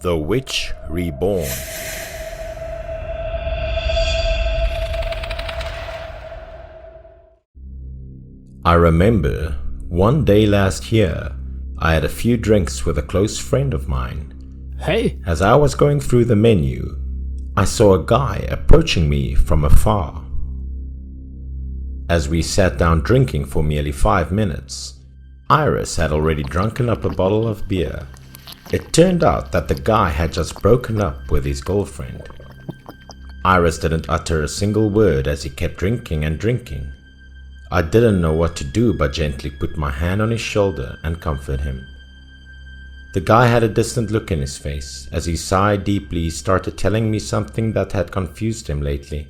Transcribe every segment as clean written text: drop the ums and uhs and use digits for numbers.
The Witch Reborn. I remember one day last year, I had a few drinks with a close friend of mine. Hey! As I was going through the menu, I saw a guy approaching me from afar. As we sat down drinking for merely 5 minutes, Iris had already drunken up a bottle of beer. It turned out that the guy had just broken up with his girlfriend. Iris didn't utter a single word as he kept drinking and drinking. I didn't know what to do but gently put my hand on his shoulder and comfort him. The guy had a distant look in his face. As he sighed deeply, he started telling me something that had confused him lately.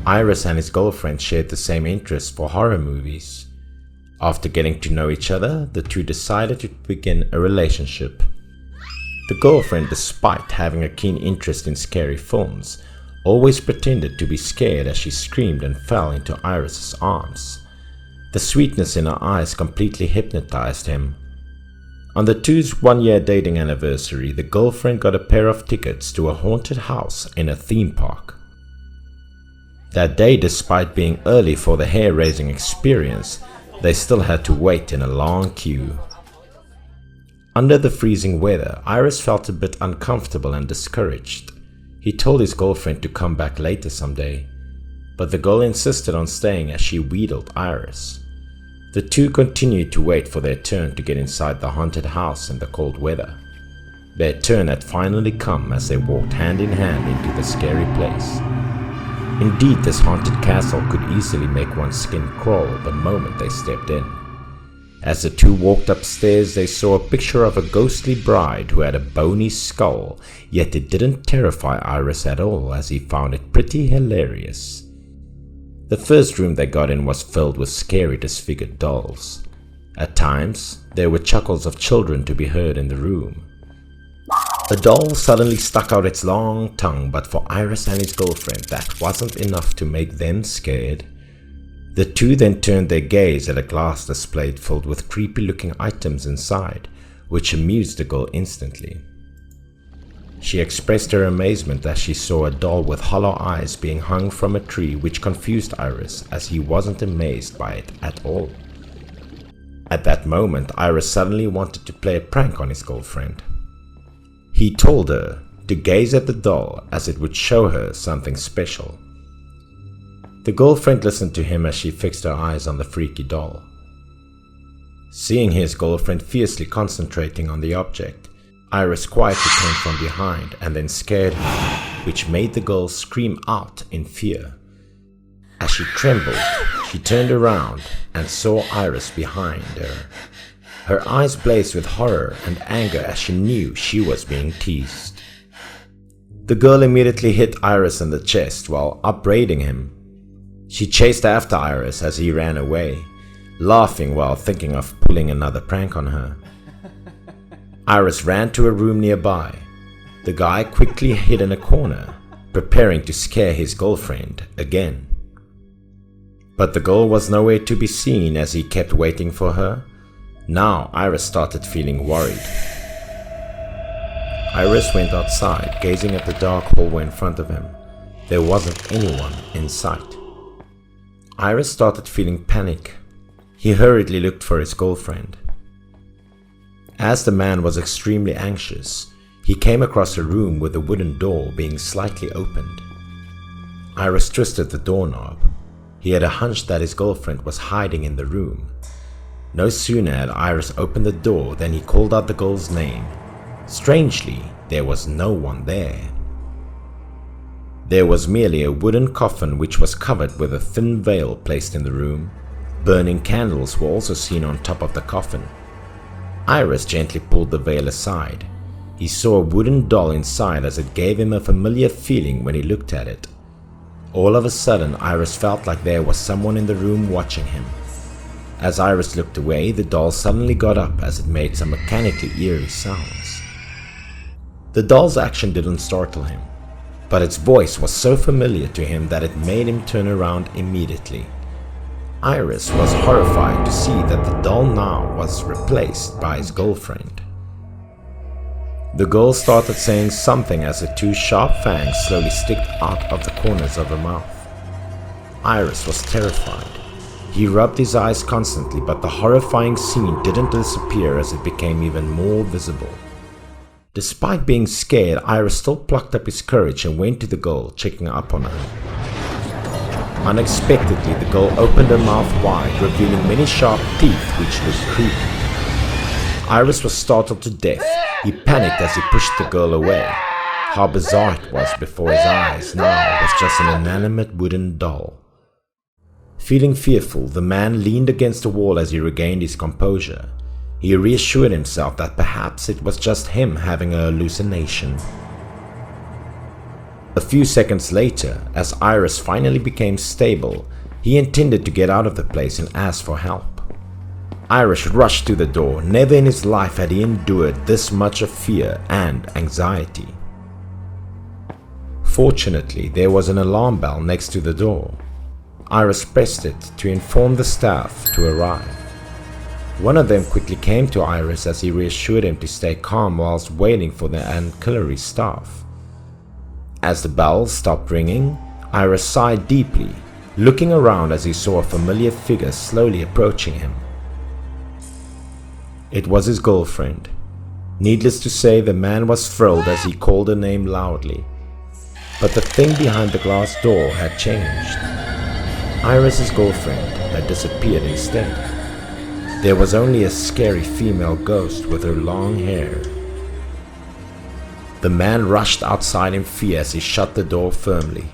Iris and his girlfriend shared the same interest for horror movies. After getting to know each other, the two decided to begin a relationship. The girlfriend, despite having a keen interest in scary films, always pretended to be scared as she screamed and fell into Iris's arms. The sweetness in her eyes completely hypnotized him. On the two's 1-year dating anniversary, the girlfriend got a pair of tickets to a haunted house in a theme park. That day, despite being early for the hair-raising experience, they still had to wait in a long queue. Under the freezing weather, Iris felt a bit uncomfortable and discouraged. He told his girlfriend to come back later someday, but the girl insisted on staying as she wheedled Iris. The two continued to wait for their turn to get inside the haunted house in the cold weather. Their turn had finally come as they walked hand in hand into the scary place. Indeed, this haunted castle could easily make one's skin crawl the moment they stepped in. As the two walked upstairs, they saw a picture of a ghostly bride who had a bony skull, yet it didn't terrify Iris at all, as he found it pretty hilarious. The first room they got in was filled with scary disfigured dolls. At times, there were chuckles of children to be heard in the room. A doll suddenly stuck out its long tongue, but for Iris and his girlfriend, that wasn't enough to make them scared. The two then turned their gaze at a glass display filled with creepy-looking items inside, which amused the girl instantly. She expressed her amazement as she saw a doll with hollow eyes being hung from a tree, which confused Iris as he wasn't amazed by it at all. At that moment, Iris suddenly wanted to play a prank on his girlfriend. He told her to gaze at the doll as it would show her something special. The girlfriend listened to him as she fixed her eyes on the freaky doll. Seeing his girlfriend fiercely concentrating on the object, Iris quietly came from behind and then scared her, which made the girl scream out in fear. As she trembled, she turned around and saw Iris behind her. Her eyes blazed with horror and anger as she knew she was being teased. The girl immediately hit Iris in the chest while upbraiding him. She chased after Iris as he ran away, laughing while thinking of pulling another prank on her. Iris ran to a room nearby. The guy quickly hid in a corner, preparing to scare his girlfriend again. But the girl was nowhere to be seen as he kept waiting for her. Now Iris started feeling worried. Iris went outside, gazing at the dark hallway in front of him. There wasn't anyone in sight. Iris started feeling panic. He hurriedly looked for his girlfriend. As the man was extremely anxious, he came across a room with a wooden door being slightly opened. Iris twisted the doorknob. He had a hunch that his girlfriend was hiding in the room. No sooner had Iris opened the door than he called out the girl's name. Strangely, there was no one there. There was merely a wooden coffin which was covered with a thin veil placed in the room. Burning candles were also seen on top of the coffin. Iris gently pulled the veil aside. He saw a wooden doll inside as it gave him a familiar feeling when he looked at it. All of a sudden, Iris felt like there was someone in the room watching him. As Iris looked away, the doll suddenly got up as it made some mechanically eerie sounds. The doll's action didn't startle him, but its voice was so familiar to him that it made him turn around immediately. Iris was horrified to see that the doll now was replaced by his girlfriend. The girl started saying something as the two sharp fangs slowly sticked out of the corners of her mouth. Iris was terrified. He rubbed his eyes constantly, but the horrifying scene didn't disappear as it became even more visible. Despite being scared, Iris still plucked up his courage and went to the girl, checking up on her. Unexpectedly, the girl opened her mouth wide, revealing many sharp teeth which looked creepy. Iris was startled to death. He panicked as he pushed the girl away. How bizarre it was before his eyes now was just an inanimate wooden doll. Feeling fearful, the man leaned against the wall as he regained his composure. He reassured himself that perhaps it was just him having a hallucination. A few seconds later, as Iris finally became stable, he intended to get out of the place and ask for help. Iris rushed to the door. Never in his life had he endured this much of fear and anxiety. Fortunately, there was an alarm bell next to the door. Iris pressed it to inform the staff to arrive. One of them quickly came to Iris as he reassured him to stay calm whilst waiting for the ancillary staff. As the bell stopped ringing, Iris sighed deeply, looking around as he saw a familiar figure slowly approaching him. It was his girlfriend. Needless to say, the man was thrilled as he called her name loudly. But the thing behind the glass door had changed. Iris's girlfriend had disappeared instead. There was only a scary female ghost with her long hair. The man rushed outside in fear as he shut the door firmly.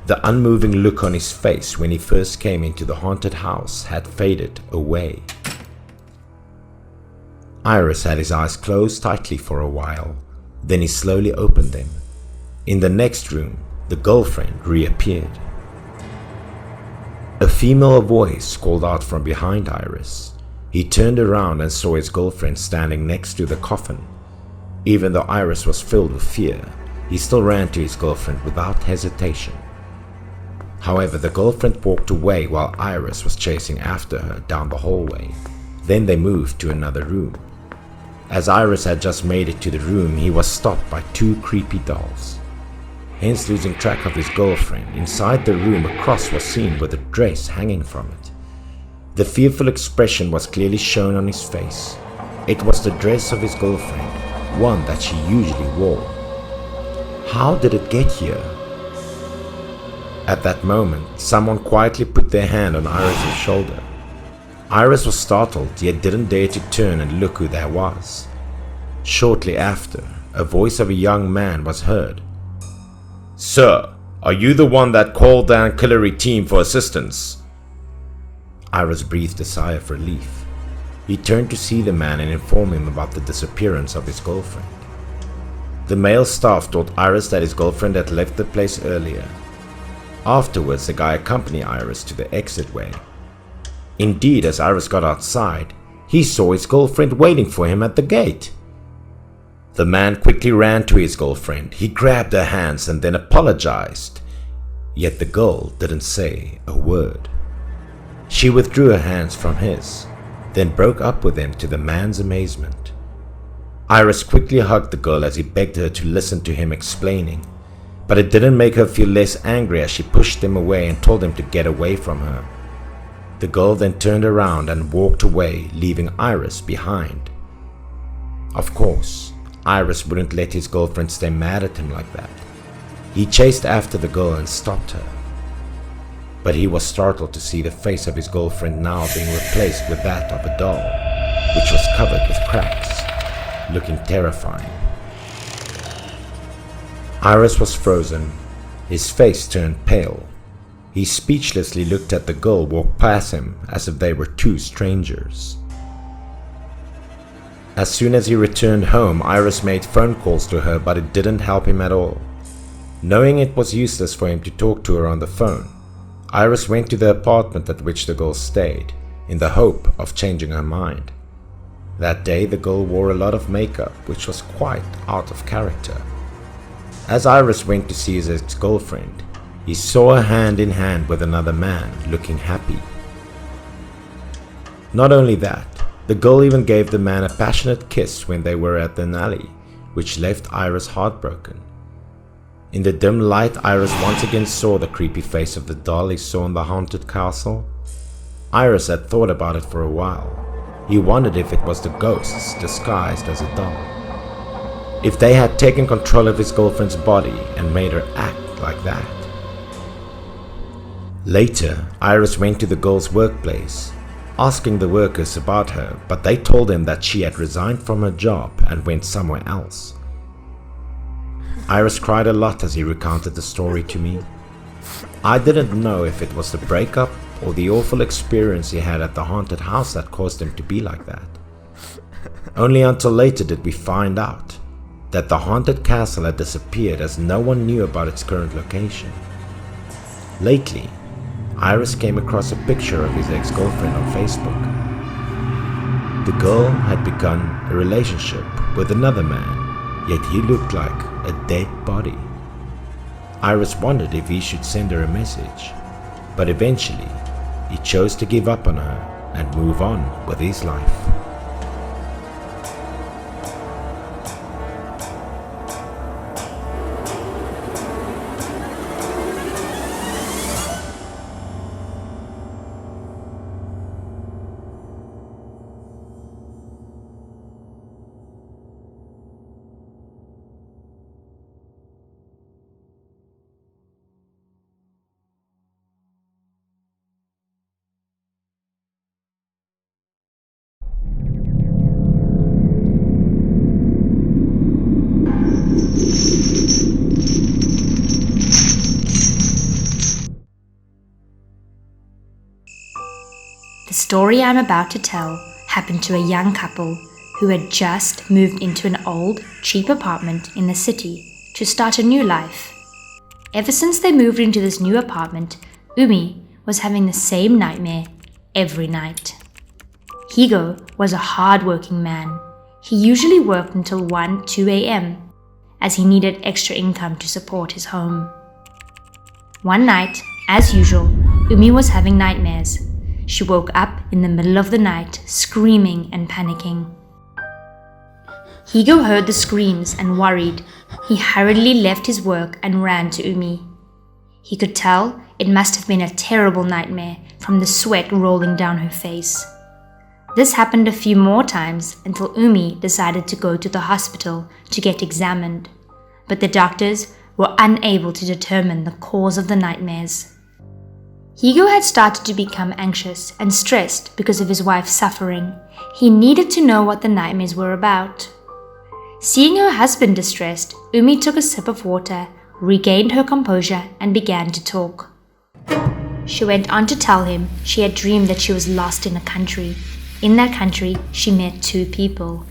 The unmoving look on his face when he first came into the haunted house had faded away. Iris had his eyes closed tightly for a while, then he slowly opened them. In the next room, the girlfriend reappeared. A female voice called out from behind Iris. He turned around and saw his girlfriend standing next to the coffin. Even though Iris was filled with fear, he still ran to his girlfriend without hesitation. However, the girlfriend walked away while Iris was chasing after her down the hallway. Then they moved to another room. As Iris had just made it to the room, he was stopped by two creepy dolls. Hence losing track of his girlfriend, inside the room a cross was seen with a dress hanging from it. The fearful expression was clearly shown on his face. It was the dress of his girlfriend, one that she usually wore. How did it get here? At that moment, someone quietly put their hand on Iris's shoulder. Iris was startled, yet didn't dare to turn and look who that was. Shortly after, a voice of a young man was heard. "Sir, are you the one that called the ancillary team for assistance?" Iris breathed a sigh of relief. He turned to see the man and inform him about the disappearance of his girlfriend. The male staff told Iris that his girlfriend had left the place earlier. Afterwards, the guy accompanied Iris to the exitway. Indeed, as Iris got outside, he saw his girlfriend waiting for him at the gate. The man quickly ran to his girlfriend. He grabbed her hands and then apologized. Yet the girl didn't say a word. She withdrew her hands from his, then broke up with him to the man's amazement. Iris quickly hugged the girl as he begged her to listen to him explaining, but it didn't make her feel less angry as she pushed him away and told him to get away from her. The girl then turned around and walked away, leaving Iris behind. Of course, Iris wouldn't let his girlfriend stay mad at him like that. He chased after the girl and stopped her. But he was startled to see the face of his girlfriend now being replaced with that of a doll, which was covered with cracks, looking terrifying. Iris was frozen. His face turned pale. He speechlessly looked at the girl walk past him as if they were two strangers. As soon as he returned home, Iris made phone calls to her, but it didn't help him at all. Knowing it was useless for him to talk to her on the phone, Iris went to the apartment at which the girl stayed, in the hope of changing her mind. That day the girl wore a lot of makeup, which was quite out of character. As Iris went to see his ex-girlfriend, he saw her hand in hand with another man, looking happy. Not only that, the girl even gave the man a passionate kiss when they were at an alley, which left Iris heartbroken. In the dim light, Iris once again saw the creepy face of the doll he saw in the haunted castle. Iris had thought about it for a while. He wondered if it was the ghosts disguised as a doll. If they had taken control of his girlfriend's body and made her act like that. Later, Iris went to the girl's workplace, asking the workers about her, but they told him that she had resigned from her job and went somewhere else. Iris cried a lot as he recounted the story to me. I didn't know if it was the breakup or the awful experience he had at the haunted house that caused him to be like that. Only until later did we find out that the haunted castle had disappeared as no one knew about its current location. Lately, Iris came across a picture of his ex-girlfriend on Facebook. The girl had begun a relationship with another man, yet he looked like a dead body. Iris wondered if he should send her a message, but eventually he chose to give up on her and move on with his life. The story I'm about to tell happened to a young couple who had just moved into an old, cheap apartment in the city to start a new life. Ever since they moved into this new apartment, Umi was having the same nightmare every night. Higo was a hard-working man. He usually worked until 1-2 a.m. as he needed extra income to support his home. One night, as usual, Umi was having nightmares. She woke up in the middle of the night, screaming and panicking. Higo heard the screams and worried. He hurriedly left his work and ran to Umi. He could tell it must have been a terrible nightmare from the sweat rolling down her face. This happened a few more times until Umi decided to go to the hospital to get examined, but the doctors were unable to determine the cause of the nightmares. Higo had started to become anxious and stressed because of his wife's suffering. He needed to know what the nightmares were about. Seeing her husband distressed, Umi took a sip of water, regained her composure, and began to talk. She went on to tell him she had dreamed that she was lost in a country. In that country, she met two people.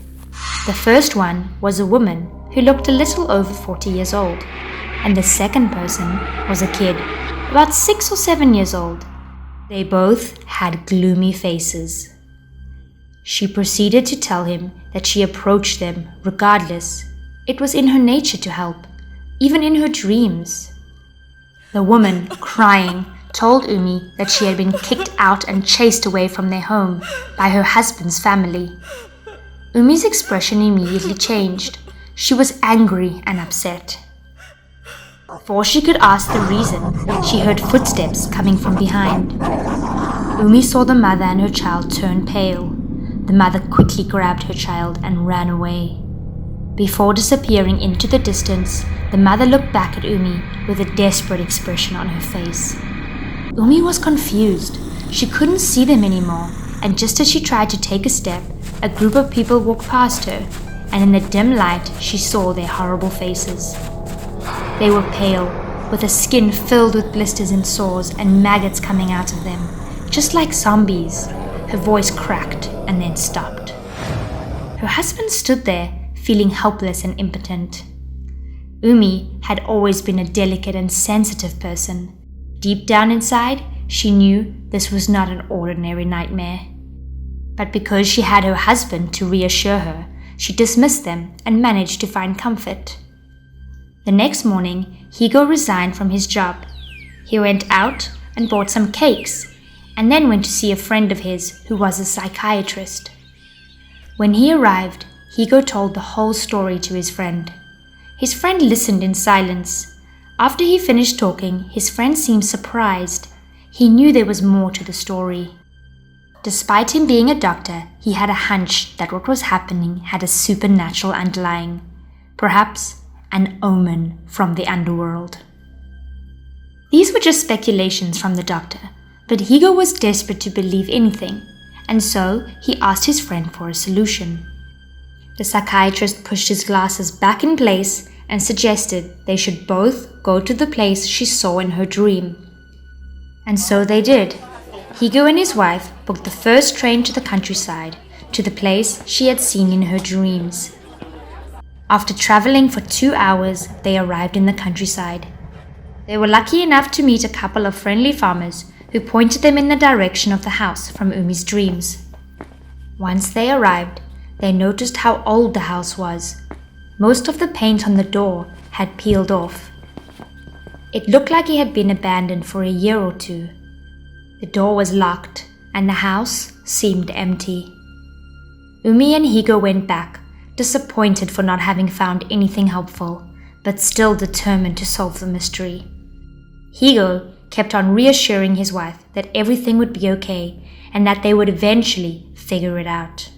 The first one was a woman who looked a little over 40 years old, and the second person was a kid, about 6 or 7 years old. They both had gloomy faces. She proceeded to tell him that she approached them regardless. It was in her nature to help, even in her dreams. The woman, crying, told Umi that she had been kicked out and chased away from their home by her husband's family. Umi's expression immediately changed. She was angry and upset. Before she could ask the reason, she heard footsteps coming from behind. Umi saw the mother and her child turn pale. The mother quickly grabbed her child and ran away. Before disappearing into the distance, the mother looked back at Umi with a desperate expression on her face. Umi was confused. She couldn't see them anymore, and just as she tried to take a step, a group of people walked past her, and in the dim light she saw their horrible faces. They were pale, with their skin filled with blisters and sores and maggots coming out of them, just like zombies. Her voice cracked and then stopped. Her husband stood there, feeling helpless and impotent. Umi had always been a delicate and sensitive person. Deep down inside, she knew this was not an ordinary nightmare. But because she had her husband to reassure her, she dismissed them and managed to find comfort. The next morning, Higo resigned from his job. He went out and bought some cakes, and then went to see a friend of his who was a psychiatrist. When he arrived, Higo told the whole story to his friend. His friend listened in silence. After he finished talking, his friend seemed surprised. He knew there was more to the story. Despite him being a doctor, he had a hunch that what was happening had a supernatural underlying, perhaps an omen from the underworld. These were just speculations from the doctor, but Higo was desperate to believe anything, and so he asked his friend for a solution. The psychiatrist pushed his glasses back in place and suggested they should both go to the place she saw in her dream. And so they did. Higo and his wife booked the first train to the countryside, to the place she had seen in her dreams. After traveling for 2 hours, they arrived in the countryside. They were lucky enough to meet a couple of friendly farmers who pointed them in the direction of the house from Umi's dreams. Once they arrived, they noticed how old the house was. Most of the paint on the door had peeled off. It looked like it had been abandoned for a year or two. The door was locked, and the house seemed empty. Umi and Higo went back, disappointed for not having found anything helpful, but still determined to solve the mystery. Higo kept on reassuring his wife that everything would be okay and that they would eventually figure it out.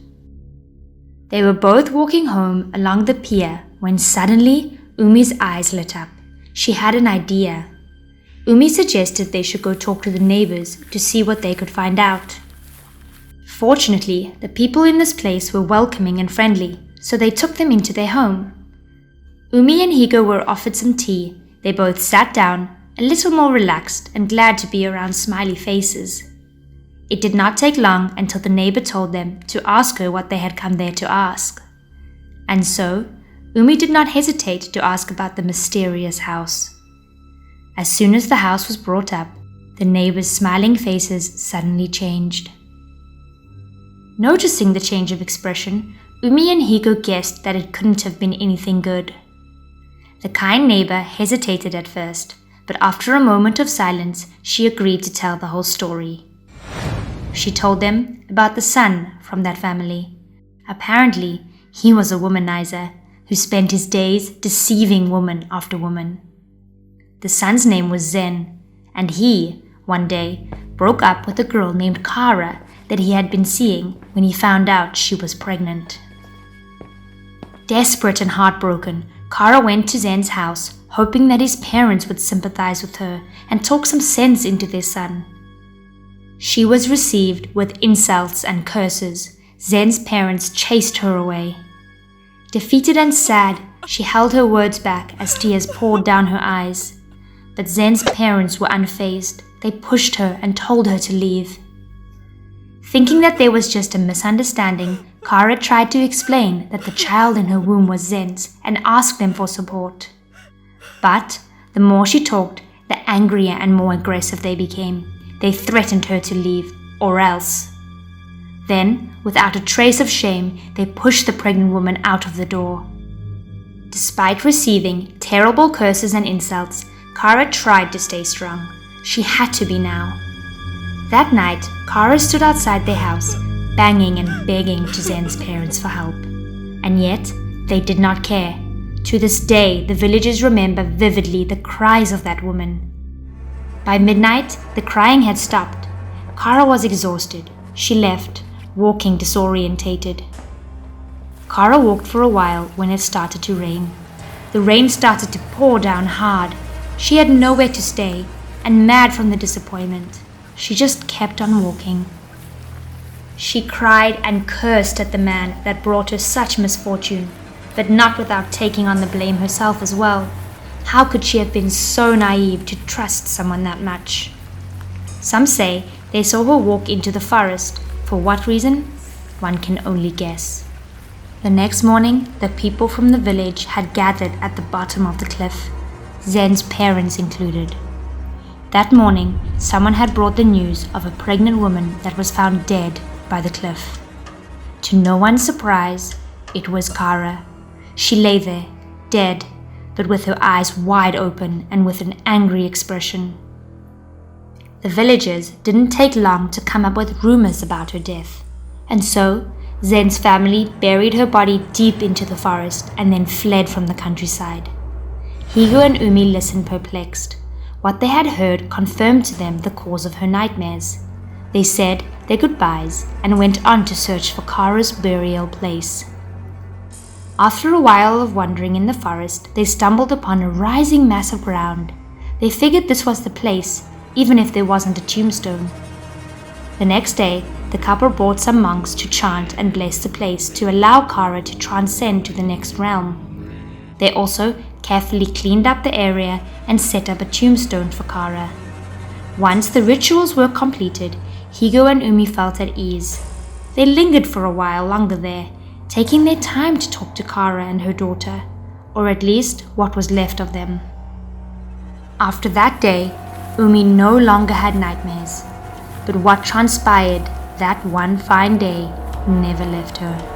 They were both walking home along the pier when suddenly Umi's eyes lit up. She had an idea. Umi suggested they should go talk to the neighbors to see what they could find out. Fortunately, the people in this place were welcoming and friendly, so they took them into their home. Umi and Higo were offered some tea. They both sat down, a little more relaxed and glad to be around smiley faces. It did not take long until the neighbor told them to ask her what they had come there to ask. And so, Umi did not hesitate to ask about the mysterious house. As soon as the house was brought up, the neighbors' smiling faces suddenly changed. Noticing the change of expression, Umi and Higo guessed that it couldn't have been anything good. The kind neighbor hesitated at first, but after a moment of silence, she agreed to tell the whole story. She told them about the son from that family. Apparently, he was a womanizer who spent his days deceiving woman after woman. The son's name was Zen, and he, one day, broke up with a girl named Kara that he had been seeing when he found out she was pregnant. Desperate and heartbroken, Kara went to Zen's house, hoping that his parents would sympathize with her and talk some sense into their son. She was received with insults and curses. Zen's parents chased her away. Defeated and sad, she held her words back as tears poured down her eyes. But Zen's parents were unfazed. They pushed her and told her to leave. Thinking that there was just a misunderstanding, Kara tried to explain that the child in her womb was Zen's and asked them for support. But the more she talked, the angrier and more aggressive they became. They threatened her to leave, or else. Then, without a trace of shame, they pushed the pregnant woman out of the door. Despite receiving terrible curses and insults, Kara tried to stay strong. She had to be now. That night, Kara stood outside their house, banging and begging to Zen's parents for help. And yet, they did not care. To this day, the villagers remember vividly the cries of that woman. By midnight, the crying had stopped. Kara was exhausted. She left, walking disorientated. Kara walked for a while when it started to rain. The rain started to pour down hard. She had nowhere to stay, and mad from the disappointment, she just kept on walking. She cried and cursed at the man that brought her such misfortune, but not without taking on the blame herself as well. How could she have been so naive to trust someone that much? Some say they saw her walk into the forest. For what reason? One can only guess. The next morning, the people from the village had gathered at the bottom of the cliff, Zen's parents included. That morning, someone had brought the news of a pregnant woman that was found dead by the cliff. To no one's surprise, it was Kara. She lay there, dead, but with her eyes wide open and with an angry expression. The villagers didn't take long to come up with rumors about her death, and so Zen's family buried her body deep into the forest and then fled from the countryside. Higo and Umi listened perplexed. What they had heard confirmed to them the cause of her nightmares. They said their goodbyes and went on to search for Kara's burial place. After a while of wandering in the forest, they stumbled upon a rising mass of ground. They figured this was the place, even if there wasn't a tombstone. The next day, the couple brought some monks to chant and bless the place to allow Kara to transcend to the next realm. They also carefully cleaned up the area and set up a tombstone for Kara. Once the rituals were completed, Higo and Umi felt at ease. They lingered for a while longer there, taking their time to talk to Kara and her daughter, or at least what was left of them. After that day, Umi no longer had nightmares, but what transpired that one fine day never left her.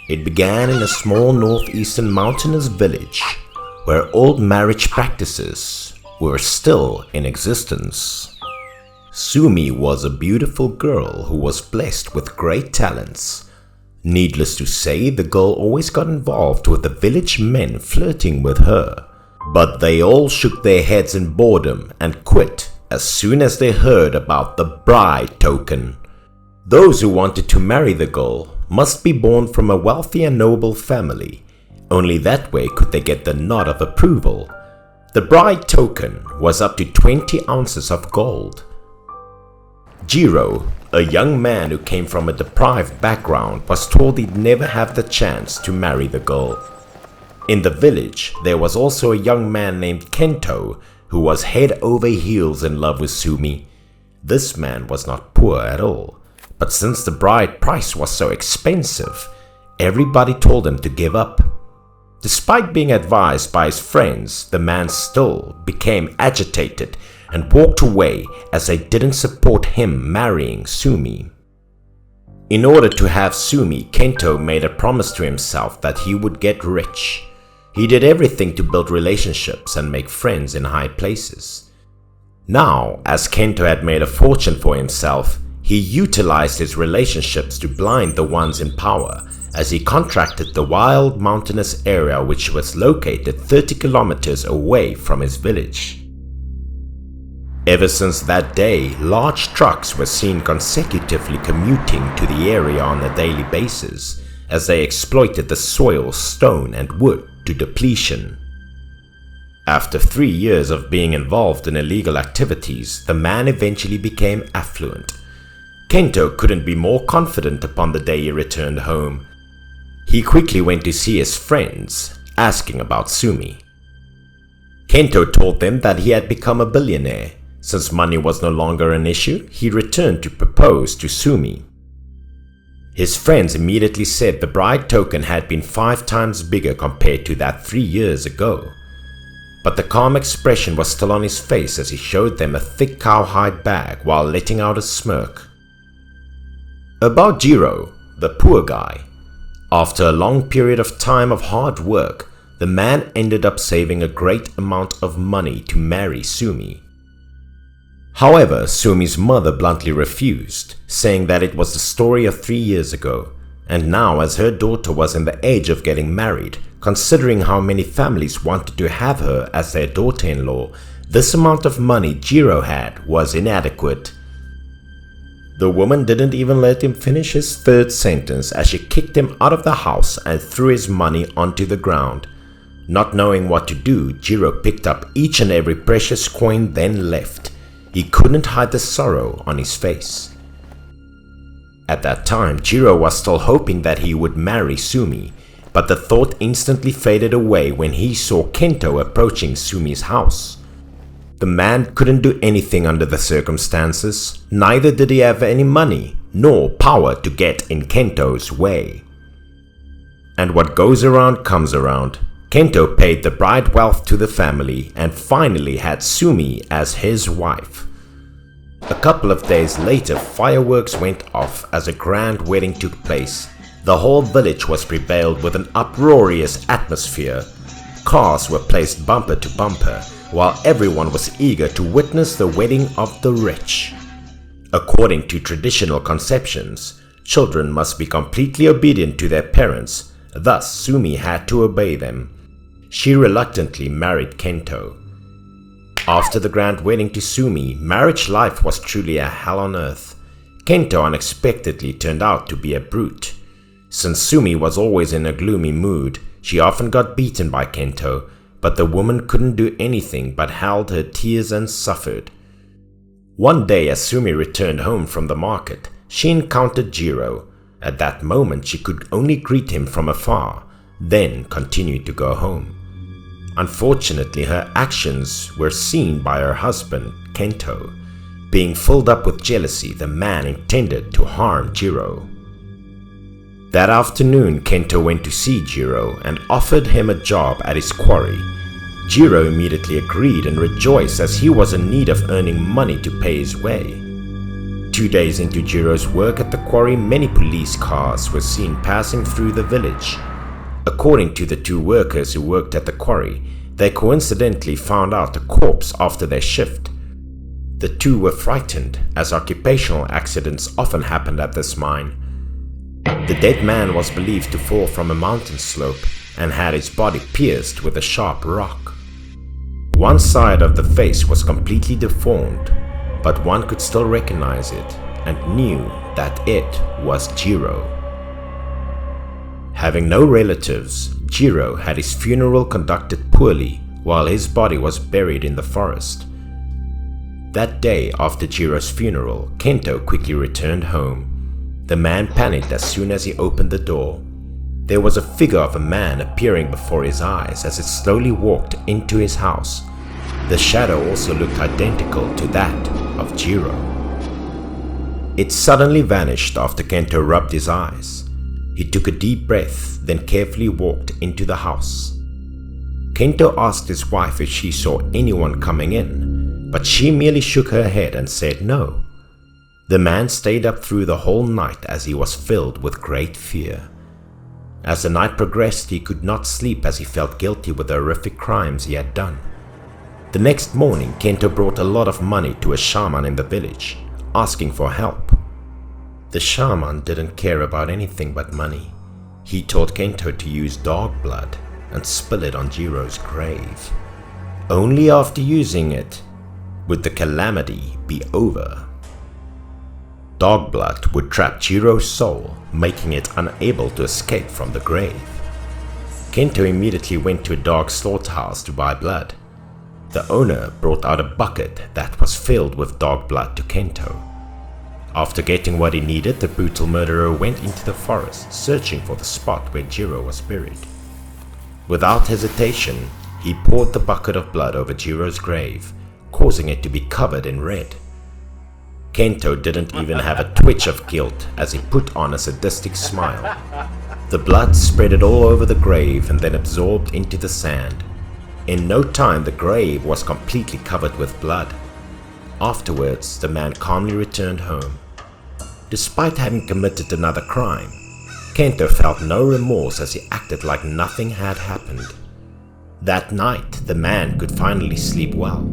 It began in a small northeastern mountainous village where old marriage practices were still in existence. Sumi was a beautiful girl who was blessed with great talents. Needless to say, the girl always got involved with the village men flirting with her, but they all shook their heads in boredom and quit as soon as they heard about the bride token. Those who wanted to marry the girl must be born from a wealthy and noble family. Only that way could they get the nod of approval. The bride token was up to 20 ounces of gold. Jiro, a young man who came from a deprived background, was told he'd never have the chance to marry the girl. In the village, there was also a young man named Kento who was head over heels in love with Sumi. This man was not poor at all. But since the bride price was so expensive, everybody told him to give up. Despite being advised by his friends, the man still became agitated and walked away as they didn't support him marrying Sumi. In order to have Sumi, Kento made a promise to himself that he would get rich. He did everything to build relationships and make friends in high places. Now, as Kento had made a fortune for himself, he utilized his relationships to blind the ones in power as he contracted the wild mountainous area which was located 30 kilometers away from his village. Ever since that day, large trucks were seen consecutively commuting to the area on a daily basis as they exploited the soil, stone and wood to depletion. After 3 years of being involved in illegal activities, the man eventually became affluent. Kento couldn't be more confident upon the day he returned home. He quickly went to see his friends, asking about Sumi. Kento told them that he had become a billionaire. Since money was no longer an issue, he returned to propose to Sumi. His friends immediately said the bride token had been 5 times bigger compared to that 3 years ago. But the calm expression was still on his face as he showed them a thick cowhide bag while letting out a smirk. About Jiro, the poor guy. After a long period of time of hard work, the man ended up saving a great amount of money to marry Sumi. However, Sumi's mother bluntly refused, saying that it was the story of 3 years ago, and now as her daughter was in the age of getting married, considering how many families wanted to have her as their daughter-in-law, this amount of money Jiro had was inadequate. The woman didn't even let him finish his 3rd sentence as she kicked him out of the house and threw his money onto the ground. Not knowing what to do, Jiro picked up each and every precious coin then left. He couldn't hide the sorrow on his face. At that time, Jiro was still hoping that he would marry Sumi, but the thought instantly faded away when he saw Kento approaching Sumi's house. The man couldn't do anything under the circumstances, neither did he have any money nor power to get in Kento's way. And what goes around comes around. Kento paid the bride wealth to the family and finally had Sumi as his wife. A couple of days later, fireworks went off as a grand wedding took place. The whole village was prevailed with an uproarious atmosphere. Cars were placed bumper to bumper, while everyone was eager to witness the wedding of the rich. According to traditional conceptions, children must be completely obedient to their parents, thus Sumi had to obey them. She reluctantly married Kento. After the grand wedding to Sumi, marriage life was truly a hell on earth. Kento unexpectedly turned out to be a brute. Since Sumi was always in a gloomy mood, she often got beaten by Kento, but the woman couldn't do anything but held her tears and suffered. One day as Sumi returned home from the market, she encountered Jiro. At that moment she could only greet him from afar, then continued to go home. Unfortunately, her actions were seen by her husband, Kento. Being filled up with jealousy, the man intended to harm Jiro. That afternoon, Kento went to see Jiro and offered him a job at his quarry. Jiro immediately agreed and rejoiced as he was in need of earning money to pay his way. 2 days into Jiro's work at the quarry, many police cars were seen passing through the village. According to the 2 workers who worked at the quarry, they coincidentally found out a corpse after their shift. The 2 were frightened, as occupational accidents often happened at this mine. The dead man was believed to fall from a mountain slope and had his body pierced with a sharp rock. One side of the face was completely deformed, but one could still recognize it and knew that it was Jiro. Having no relatives, Jiro had his funeral conducted poorly while his body was buried in the forest. That day after Jiro's funeral, Kento quickly returned home. The man panicked as soon as he opened the door. There was a figure of a man appearing before his eyes as it slowly walked into his house. The shadow also looked identical to that of Jiro. It suddenly vanished after Kento rubbed his eyes. He took a deep breath, then carefully walked into the house. Kento asked his wife if she saw anyone coming in, but she merely shook her head and said no. The man stayed up through the whole night as he was filled with great fear. As the night progressed, he could not sleep as he felt guilty with the horrific crimes he had done. The next morning, Kento brought a lot of money to a shaman in the village, asking for help. The shaman didn't care about anything but money. He told Kento to use dog blood and spill it on Jiro's grave. Only after using it would the calamity be over. Dog blood would trap Jiro's soul, making it unable to escape from the grave. Kento immediately went to a dog slaughterhouse to buy blood. The owner brought out a bucket that was filled with dog blood to Kento. After getting what he needed, the brutal murderer went into the forest, searching for the spot where Jiro was buried. Without hesitation, he poured the bucket of blood over Jiro's grave, causing it to be covered in red. Kento didn't even have a twitch of guilt as he put on a sadistic smile. The blood spreaded all over the grave and then absorbed into the sand. In no time, the grave was completely covered with blood. Afterwards, the man calmly returned home. Despite having committed another crime, Kento felt no remorse as he acted like nothing had happened. That night, the man could finally sleep well.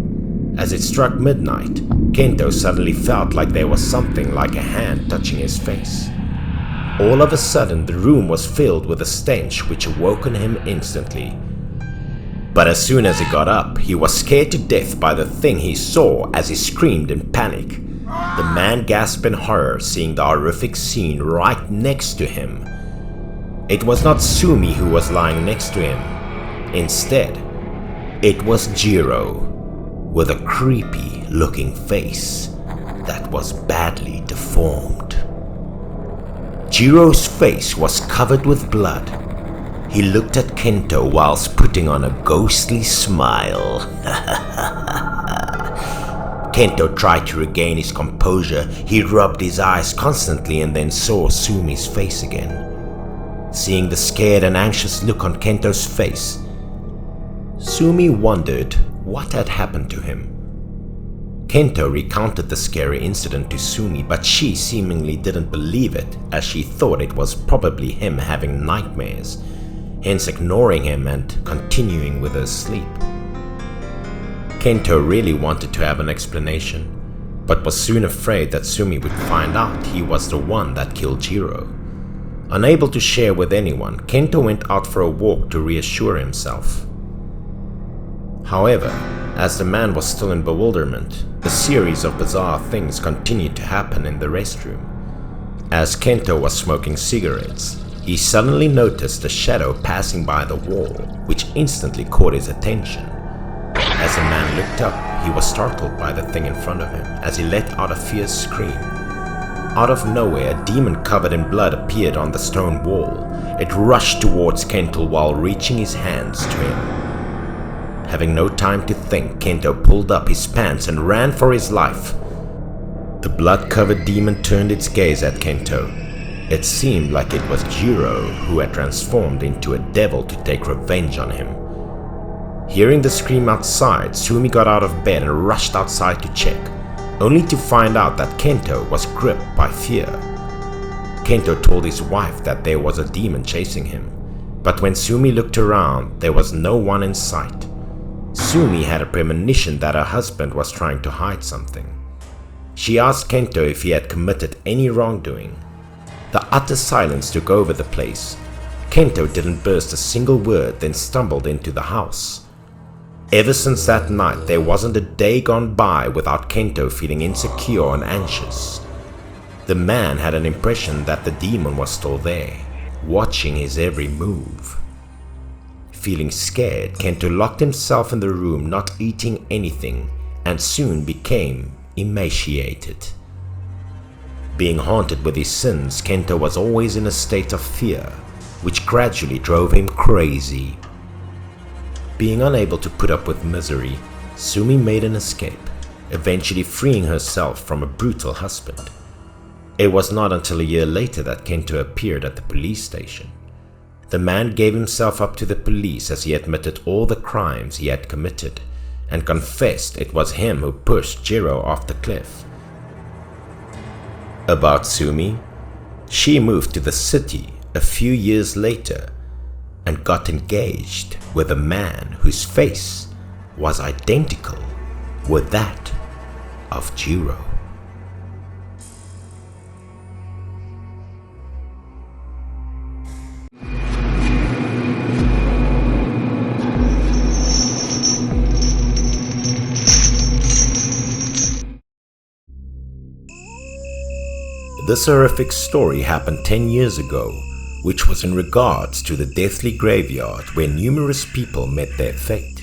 As it struck midnight, Kento suddenly felt like there was something like a hand touching his face. All of a sudden, the room was filled with a stench which awoken him instantly. But as soon as he got up, he was scared to death by the thing he saw as he screamed in panic. The man gasped in horror, seeing the horrific scene right next to him. It was not Sumi who was lying next to him. Instead, it was Jiro, with a creepy looking face that was badly deformed. Jiro's face was covered with blood. He looked at Kento whilst putting on a ghostly smile. Kento tried to regain his composure. He rubbed his eyes constantly and then saw Sumi's face again. Seeing the scared and anxious look on Kento's face, Sumi wondered what had happened to him. Kento recounted the scary incident to Sumi, but she seemingly didn't believe it, as she thought it was probably him having nightmares, hence ignoring him and continuing with her sleep. Kento really wanted to have an explanation, but was soon afraid that Sumi would find out he was the one that killed Jiro. Unable to share with anyone, Kento went out for a walk to reassure himself. However, as the man was still in bewilderment, a series of bizarre things continued to happen in the restroom. As Kento was smoking cigarettes, he suddenly noticed a shadow passing by the wall, which instantly caught his attention. As the man looked up, he was startled by the thing in front of him as he let out a fierce scream. Out of nowhere, a demon covered in blood appeared on the stone wall. It rushed towards Kento while reaching his hands to him. Having no time to think, Kento pulled up his pants and ran for his life. The blood-covered demon turned its gaze at Kento. It seemed like it was Jiro who had transformed into a devil to take revenge on him. Hearing the scream outside, Sumi got out of bed and rushed outside to check, only to find out that Kento was gripped by fear. Kento told his wife that there was a demon chasing him, but when Sumi looked around, there was no one in sight. Sumi had a premonition that her husband was trying to hide something. She asked Kento if he had committed any wrongdoing. The utter silence took over the place. Kento didn't burst a single word, then stumbled into the house. Ever since that night, there wasn't a day gone by without Kento feeling insecure and anxious. The man had an impression that the demon was still there, watching his every move. Feeling scared, Kento locked himself in the room, not eating anything, and soon became emaciated. Being haunted with his sins, Kento was always in a state of fear, which gradually drove him crazy. Being unable to put up with misery, Sumi made an escape, eventually freeing herself from a brutal husband. It was not until a year later that Kento appeared at the police station. The man gave himself up to the police as he admitted all the crimes he had committed and confessed it was him who pushed Jiro off the cliff. About Sumi, she moved to the city a few years later and got engaged with a man whose face was identical with that of Jiro. This horrific story happened 10 years ago, which was in regards to the deathly graveyard where numerous people met their fate.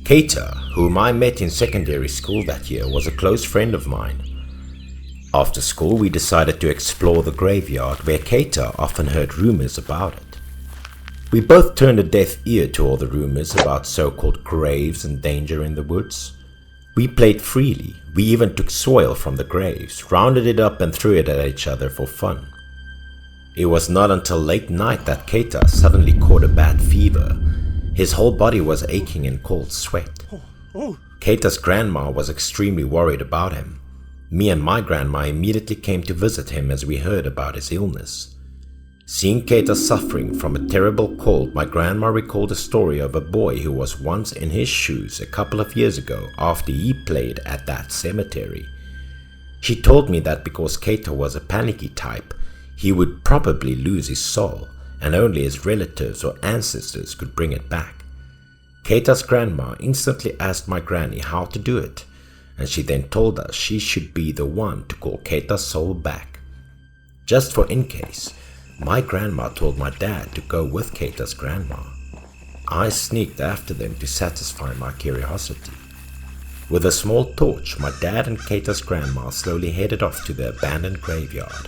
Keita, whom I met in secondary school that year, was a close friend of mine. After school, we decided to explore the graveyard where Keita often heard rumors about it. We both turned a deaf ear to all the rumors about so-called graves and danger in the woods. We played freely. We even took soil from the graves, rounded it up and threw it at each other for fun. It was not until late night that Keita suddenly caught a bad fever. His whole body was aching in cold sweat. Keita's grandma was extremely worried about him. Me and my grandma immediately came to visit him as we heard about his illness. Seeing Keita suffering from a terrible cold, my grandma recalled a story of a boy who was once in his shoes a couple of years ago after he played at that cemetery. She told me that because Keita was a panicky type, he would probably lose his soul and only his relatives or ancestors could bring it back. Keita's grandma instantly asked my granny how to do it, and she then told us she should be the one to call Keita's soul back. Just for in case, my grandma told my dad to go with Keita's grandma. I sneaked after them to satisfy my curiosity. With a small torch, my dad and Keita's grandma slowly headed off to the abandoned graveyard.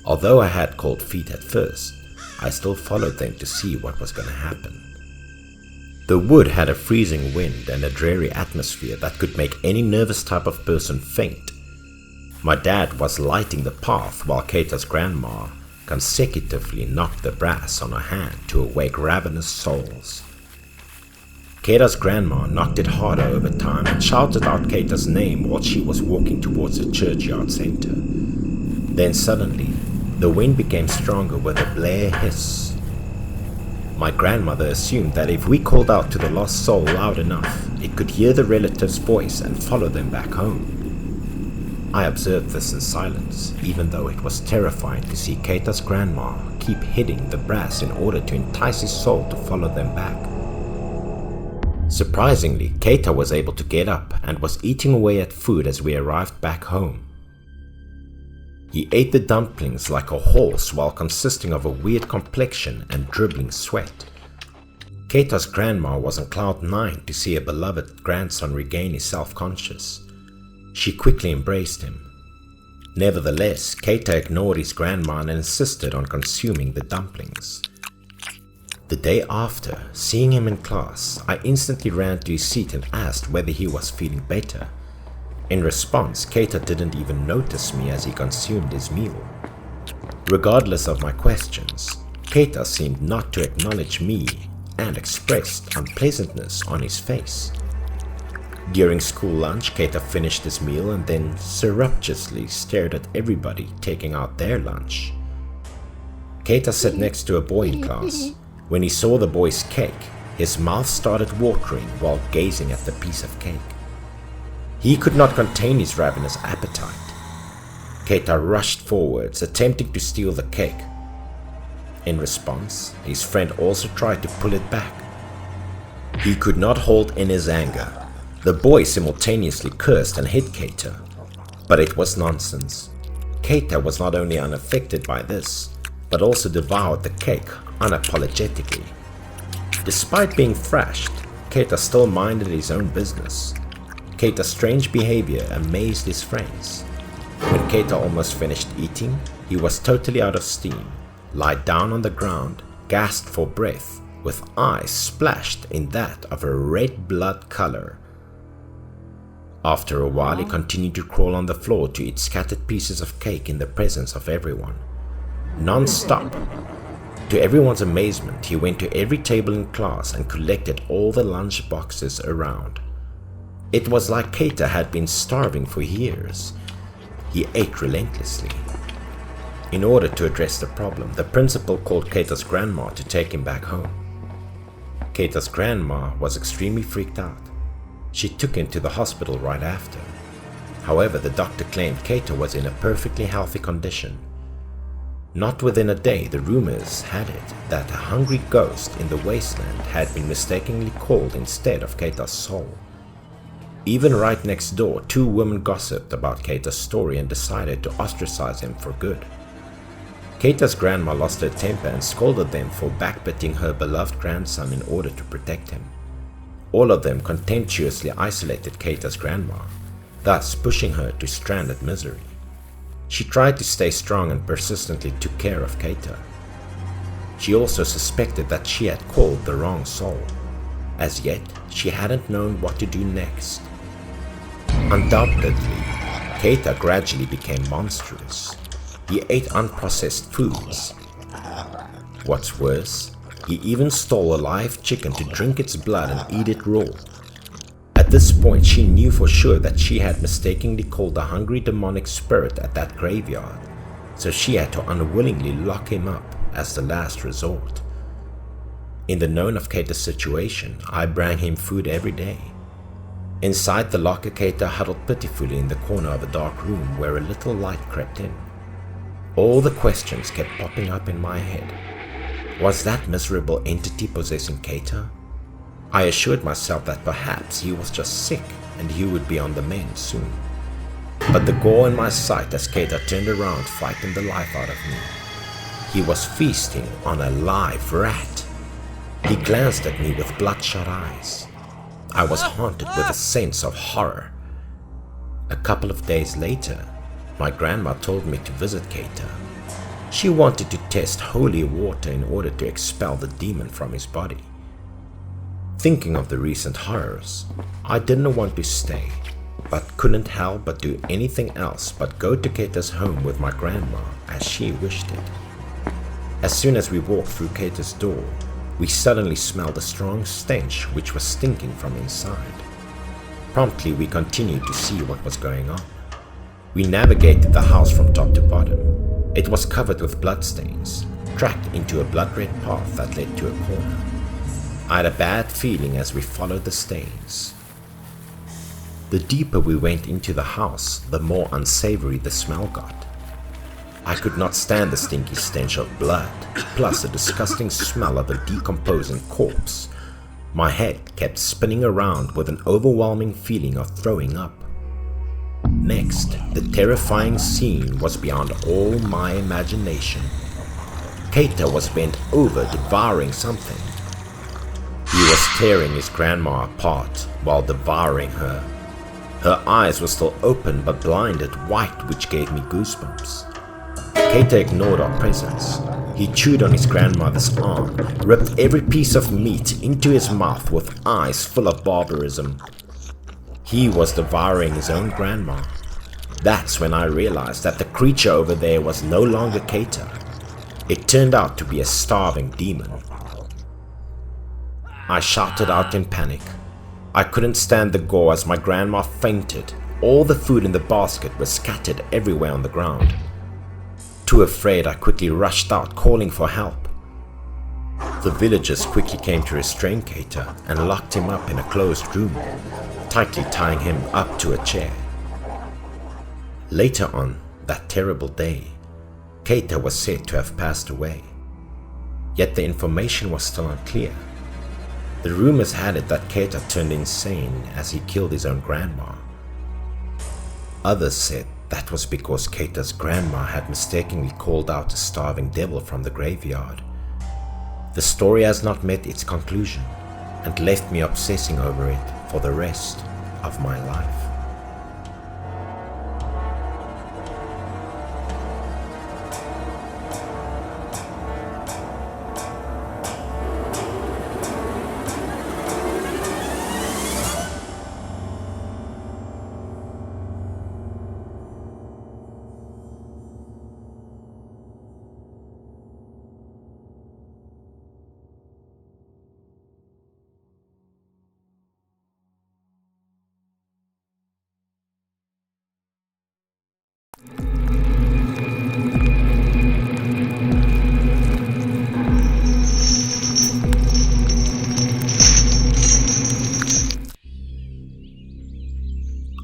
Although I had cold feet at first, I still followed them to see what was going to happen. The wood had a freezing wind and a dreary atmosphere that could make any nervous type of person faint. My dad was lighting the path while Keita's grandma consecutively knocked the brass on her hand to awake ravenous souls. Keita's grandma knocked it harder over time and shouted out Keita's name while she was walking towards the churchyard center. Then suddenly, the wind became stronger with a blare hiss. My grandmother assumed that if we called out to the lost soul loud enough, it could hear the relative's voice and follow them back home. I observed this in silence, even though it was terrifying to see Keita's grandma keep hitting the brass in order to entice his soul to follow them back. Surprisingly, Keita was able to get up and was eating away at food as we arrived back home. He ate the dumplings like a horse while consisting of a weird complexion and dribbling sweat. Keita's grandma was on cloud 9 to see a beloved grandson regain his self-conscious. She quickly embraced him. Nevertheless, Keita ignored his grandma and insisted on consuming the dumplings. The day after, seeing him in class, I instantly ran to his seat and asked whether he was feeling better. In response, Keita didn't even notice me as he consumed his meal. Regardless of my questions, Keita seemed not to acknowledge me and expressed unpleasantness on his face. During school lunch, Keita finished his meal and then surreptitiously stared at everybody taking out their lunch. Keita sat next to a boy in class. When he saw the boy's cake, his mouth started watering while gazing at the piece of cake. He could not contain his ravenous appetite. Keita rushed forwards, attempting to steal the cake. In response, his friend also tried to pull it back. He could not hold in his anger. The boy simultaneously cursed and hit Keita. But it was nonsense. Keita was not only unaffected by this, but also devoured the cake unapologetically. Despite being thrashed, Keita still minded his own business. Keita's strange behavior amazed his friends. When Keita almost finished eating, he was totally out of steam, lied down on the ground, gasped for breath, with eyes splashed in that of a red blood color. After a while, he continued to crawl on the floor to eat scattered pieces of cake in the presence of everyone. Non-stop. To everyone's amazement, he went to every table in class and collected all the lunch boxes around. It was like Keita had been starving for years. He ate relentlessly. In order to address the problem, the principal called Keita's grandma to take him back home. Keita's grandma was extremely freaked out. She took him to the hospital right after. However, the doctor claimed Keita was in a perfectly healthy condition. Not within a day, the rumors had it that a hungry ghost in the wasteland had been mistakenly called instead of Keita's soul. Even right next door, 2 women gossiped about Keita's story and decided to ostracize him for good. Keita's grandma lost her temper and scolded them for backbiting her beloved grandson in order to protect him. All of them contemptuously isolated Keita's grandma, thus pushing her to stranded misery. She tried to stay strong and persistently took care of Keita. She also suspected that she had called the wrong soul. As yet, she hadn't known what to do next. Undoubtedly, Keita gradually became monstrous. He ate unprocessed foods. What's worse, he even stole a live chicken to drink its blood and eat it raw. At this point, she knew for sure that she had mistakenly called the hungry demonic spirit at that graveyard, so she had to unwillingly lock him up as the last resort. In the known of Keita's situation, I brought him food every day. Inside the locker, Keita huddled pitifully in the corner of a dark room where a little light crept in. All the questions kept popping up in my head. Was that miserable entity possessing Keita? I assured myself that perhaps he was just sick and he would be on the mend soon. But the gore in my sight as Keita turned around frightened the life out of me. He was feasting on a live rat. He glanced at me with bloodshot eyes. I was haunted with a sense of horror. A couple of days later, my grandma told me to visit Keita. She wanted to test holy water in order to expel the demon from his body. Thinking of the recent horrors, I didn't want to stay, but couldn't help but do anything else but go to Keita's home with my grandma as she wished it. As soon as we walked through Keita's door, we suddenly smelled a strong stench which was stinking from inside. Promptly we continued to see what was going on. We navigated the house from top to bottom. It was covered with bloodstains, tracked into a blood-red path that led to a corner. I had a bad feeling as we followed the stains. The deeper we went into the house, the more unsavory the smell got. I could not stand the stinky stench of blood, plus the disgusting smell of a decomposing corpse. My head kept spinning around with an overwhelming feeling of throwing up. Next, the terrifying scene was beyond all my imagination. Keita was bent over devouring something. He was tearing his grandma apart while devouring her. Her eyes were still open but blinded white, which gave me goosebumps. Keita ignored our presence. He chewed on his grandmother's arm, ripped every piece of meat into his mouth with eyes full of barbarism. He was devouring his own grandma. That's when I realized that the creature over there was no longer Keita. It turned out to be a starving demon. I shouted out in panic. I couldn't stand the gore as my grandma fainted. All the food in the basket was scattered everywhere on the ground. Too afraid, I quickly rushed out, calling for help. The villagers quickly came to restrain Keita and locked him up in a closed room, tightly tying him up to a chair. Later on that terrible day, Keita was said to have passed away. Yet the information was still unclear. The rumors had it that Keita turned insane as he killed his own grandma. Others said that was because Keita's grandma had mistakenly called out a starving devil from the graveyard. The story has not met its conclusion and left me obsessing over it for the rest of my life.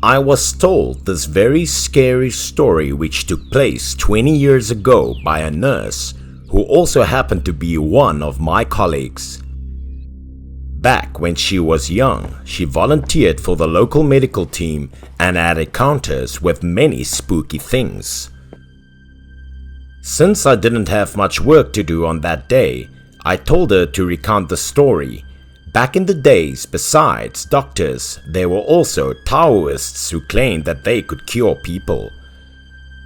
I was told this very scary story which took place 20 years ago by a nurse who also happened to be one of my colleagues. Back when she was young, she volunteered for the local medical team and had encounters with many spooky things. Since I didn't have much work to do on that day, I told her to recount the story. Back in the days, besides doctors, there were also Taoists who claimed that they could cure people.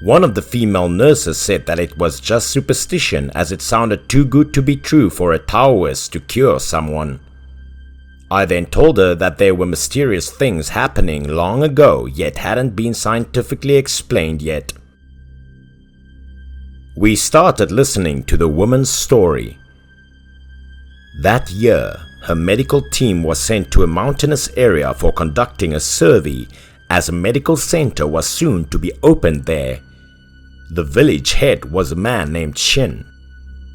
One of the female nurses said that it was just superstition as it sounded too good to be true for a Taoist to cure someone. I then told her that there were mysterious things happening long ago yet hadn't been scientifically explained yet. We started listening to the woman's story. That year, her medical team was sent to a mountainous area for conducting a survey as a medical center was soon to be opened there. The village head was a man named Shin.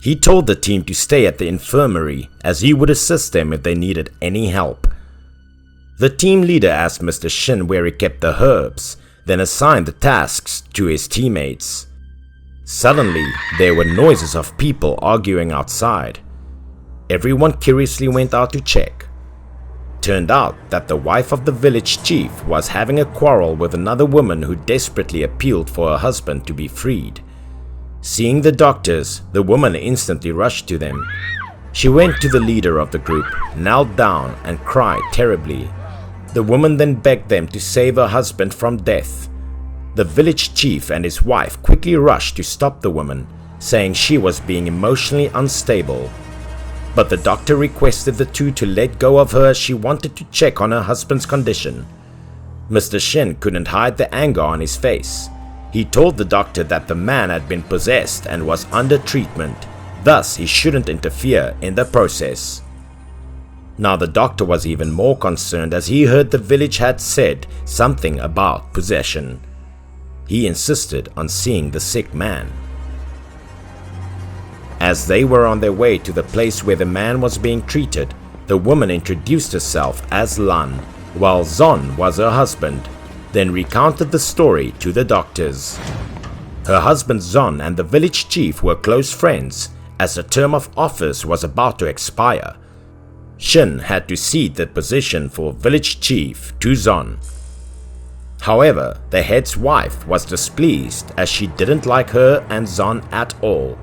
He told the team to stay at the infirmary as he would assist them if they needed any help. The team leader asked Mr. Shin where he kept the herbs, then assigned the tasks to his teammates. Suddenly, there were noises of people arguing outside. Everyone curiously went out to check. Turned out that the wife of the village chief was having a quarrel with another woman who desperately appealed for her husband to be freed. Seeing the doctors, the woman instantly rushed to them. She went to the leader of the group, knelt down and cried terribly. The woman then begged them to save her husband from death. The village chief and his wife quickly rushed to stop the woman, saying she was being emotionally unstable. but the doctor requested the two to let go of her as she wanted to check on her husband's condition. Mr. Shin couldn't hide the anger on his face. He told the doctor that the man had been possessed and was under treatment, thus he shouldn't interfere in the process. Now the doctor was even more concerned as he heard the village had said something about possession. He insisted on seeing the sick man. As they were on their way to the place where the man was being treated, the woman introduced herself as Lan, while Zon was her husband, then recounted the story to the doctors. Her husband Zon and the village chief were close friends as the term of office was about to expire. Shin had to cede the position for village chief to Zon. However, the head's wife was displeased as she didn't like her and Zon at all.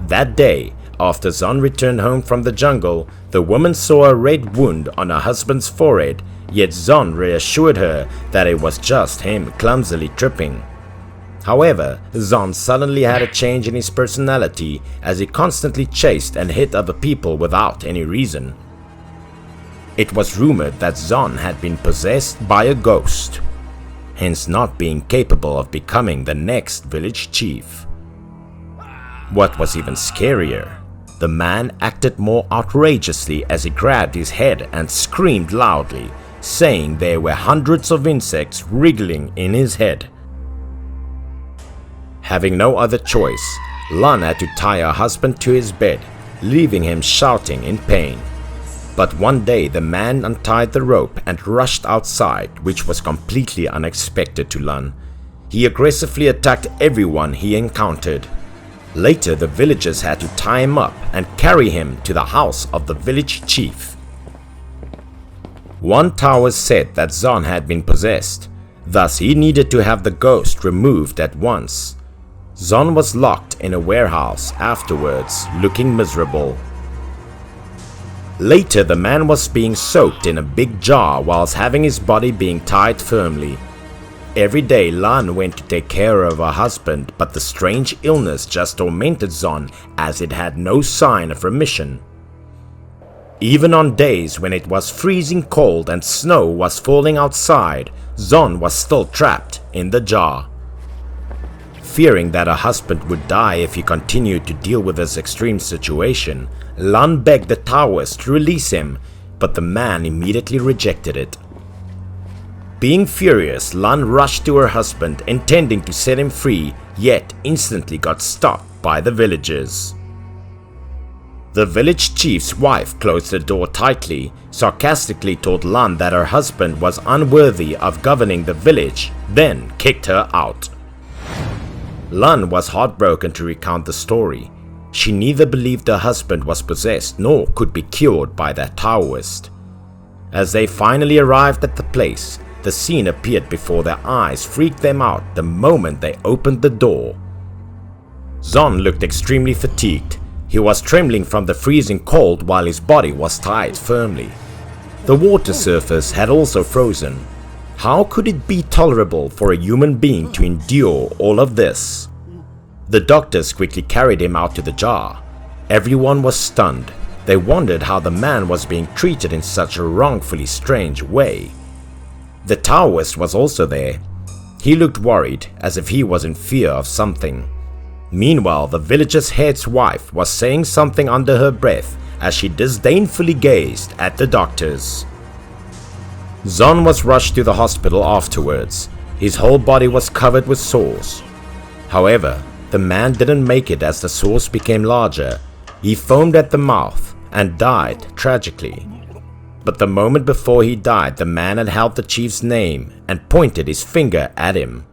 That day, after Zon returned home from the jungle, the woman saw a red wound on her husband's forehead, yet Zon reassured her that it was just him clumsily tripping. However, Zon suddenly had a change in his personality as he constantly chased and hit other people without any reason. It was rumored that Zon had been possessed by a ghost, hence not being capable of becoming the next village chief. What was even scarier, the man acted more outrageously as he grabbed his head and screamed loudly, saying there were hundreds of insects wriggling in his head. Having no other choice, Lan had to tie her husband to his bed, leaving him shouting in pain. But one day the man untied the rope and rushed outside, which was completely unexpected to Lan. He aggressively attacked everyone he encountered. Later the villagers had to tie him up and carry him to the house of the village chief. One tower said that Zon had been possessed, thus he needed to have the ghost removed at once. Zon was locked in a warehouse afterwards, looking miserable. Later the man was being soaked in a big jar whilst having his body being tied firmly. Every day Lan went to take care of her husband, but the strange illness just tormented Zon as it had no sign of remission. Even on days when it was freezing cold and snow was falling outside, Zon was still trapped in the jar. Fearing that her husband would die if he continued to deal with this extreme situation, Lan begged the Taoist to release him, but the man immediately rejected it. Being furious, Lan rushed to her husband intending to set him free, yet instantly got stopped by the villagers. The village chief's wife closed the door tightly, sarcastically told Lan that her husband was unworthy of governing the village, then kicked her out. Lan was heartbroken to recount the story. She neither believed her husband was possessed nor could be cured by that Taoist. As they finally arrived at the place, the scene appeared before their eyes freaked them out the moment they opened the door. Zon looked extremely fatigued. He was trembling from the freezing cold while his body was tied firmly. The water surface had also frozen. How could it be tolerable for a human being to endure all of this? The doctors quickly carried him out to the jar. Everyone was stunned. They wondered how the man was being treated in such a wrongfully strange way. The Taoist was also there. He looked worried, as if he was in fear of something. Meanwhile, the villager's head's wife was saying something under her breath as she disdainfully gazed at the doctors. Zon was rushed to the hospital afterwards. His whole body was covered with sores. However, the man didn't make it as the sores became larger. He foamed at the mouth and died tragically. But the moment before he died, the man had held the chief's name and pointed his finger at him.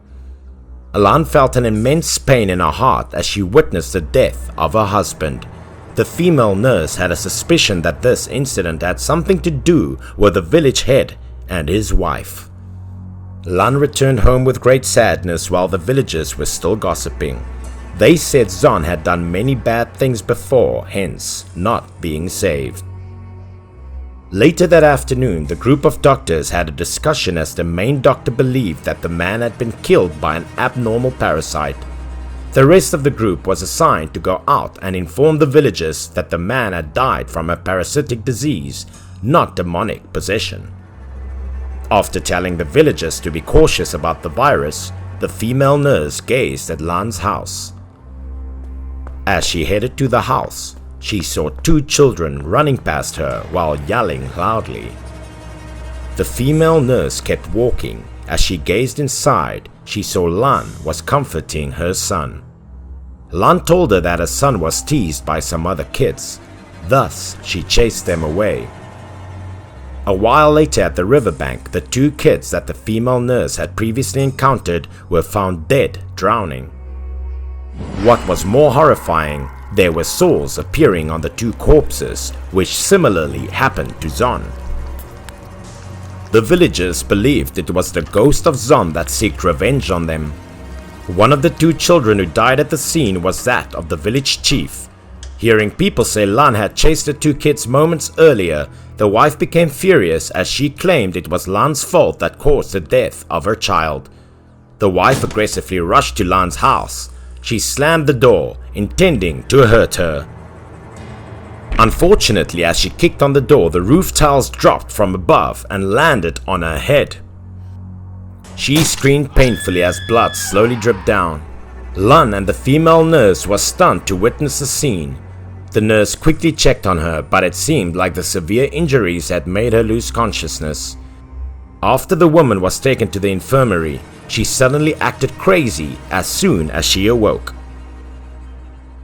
Lan felt an immense pain in her heart as she witnessed the death of her husband. The female nurse had a suspicion that this incident had something to do with the village head and his wife. Lan returned home with great sadness while the villagers were still gossiping. They said Zon had done many bad things before, hence not being saved. Later that afternoon, the group of doctors had a discussion as the main doctor believed that the man had been killed by an abnormal parasite. The rest of the group was assigned to go out and inform the villagers that the man had died from a parasitic disease, not demonic possession. After telling the villagers to be cautious about the virus, the female nurse gazed at Lan's house. As she headed to the house, she saw two children running past her while yelling loudly. The female nurse kept walking. As she gazed inside, she saw Lan was comforting her son. Lan told her that her son was teased by some other kids, thus she chased them away. A while later at the riverbank, the two kids that the female nurse had previously encountered were found dead, drowning. What was more horrifying, there were sores appearing on the two corpses, which similarly happened to Zon. The villagers believed it was the ghost of Zon that sought revenge on them. One of the two children who died at the scene was that of the village chief. Hearing people say Lan had chased the two kids moments earlier, the wife became furious as she claimed it was Lan's fault that caused the death of her child. The wife aggressively rushed to Lan's house. She slammed the door, intending to hurt her. Unfortunately, as she kicked on the door, the roof tiles dropped from above and landed on her head. She screamed painfully as blood slowly dripped down. Lan and the female nurse were stunned to witness the scene. The nurse quickly checked on her, but it seemed like the severe injuries had made her lose consciousness. After the woman was taken to the infirmary, she suddenly acted crazy as soon as she awoke.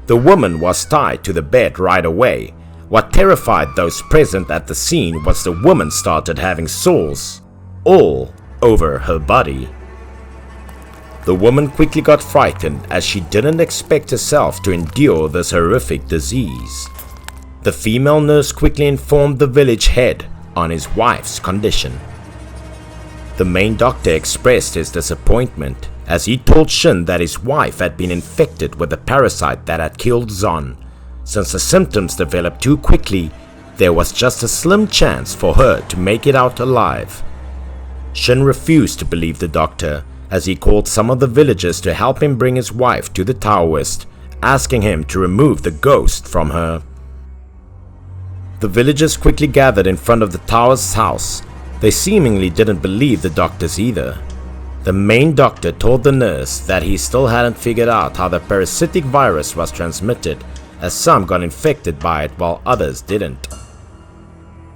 The woman was tied to the bed right away. What terrified those present at the scene was the woman started having sores all over her body. The woman quickly got frightened as she didn't expect herself to endure this horrific disease. The female nurse quickly informed the village head on his wife's condition. The main doctor expressed his disappointment as he told Shin that his wife had been infected with the parasite that had killed Zon. Since the symptoms developed too quickly, there was just a slim chance for her to make it out alive. Shin refused to believe the doctor as he called some of the villagers to help him bring his wife to the Taoist, asking him to remove the ghost from her. The villagers quickly gathered in front of the Taoist's house. They seemingly didn't believe the doctors either. The main doctor told the nurse that he still hadn't figured out how the parasitic virus was transmitted, as some got infected by it while others didn't.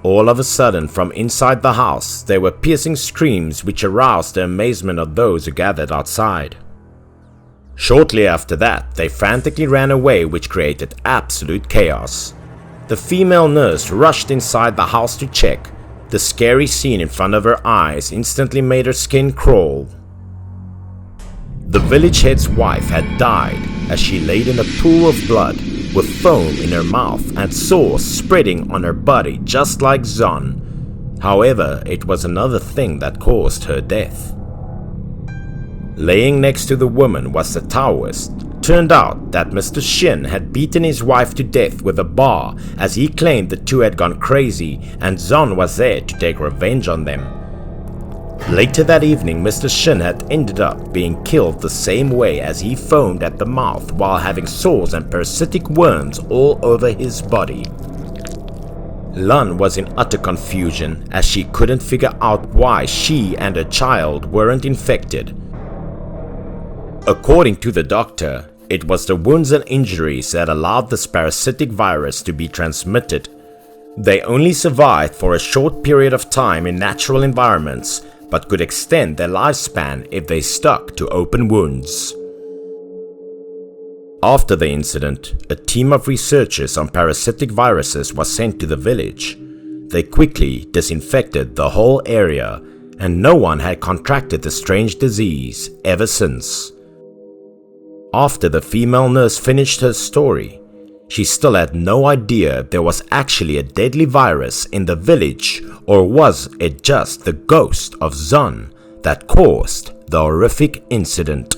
All of a sudden, from inside the house, there were piercing screams which aroused the amazement of those who gathered outside. Shortly after that, they frantically ran away, which created absolute chaos. The female nurse rushed inside the house to check. The scary scene in front of her eyes instantly made her skin crawl. The village head's wife had died as she laid in a pool of blood, with foam in her mouth and sores spreading on her body just like Zon. However, it was another thing that caused her death. Laying next to the woman was the Taoist. Turned out that Mr. Shin had beaten his wife to death with a bar as he claimed the two had gone crazy and Zon was there to take revenge on them. Later that evening, Mr. Shin had ended up being killed the same way as he foamed at the mouth while having sores and parasitic worms all over his body. Lan was in utter confusion as she couldn't figure out why she and her child weren't infected. According to the doctor, it was the wounds and injuries that allowed this parasitic virus to be transmitted. They only survived for a short period of time in natural environments, but could extend their lifespan if they stuck to open wounds. After the incident, a team of researchers on parasitic viruses was sent to the village. They quickly disinfected the whole area, and no one had contracted the strange disease ever since. After the female nurse finished her story, she still had no idea there was actually a deadly virus in the village, or was it just the ghost of Zon that caused the horrific incident?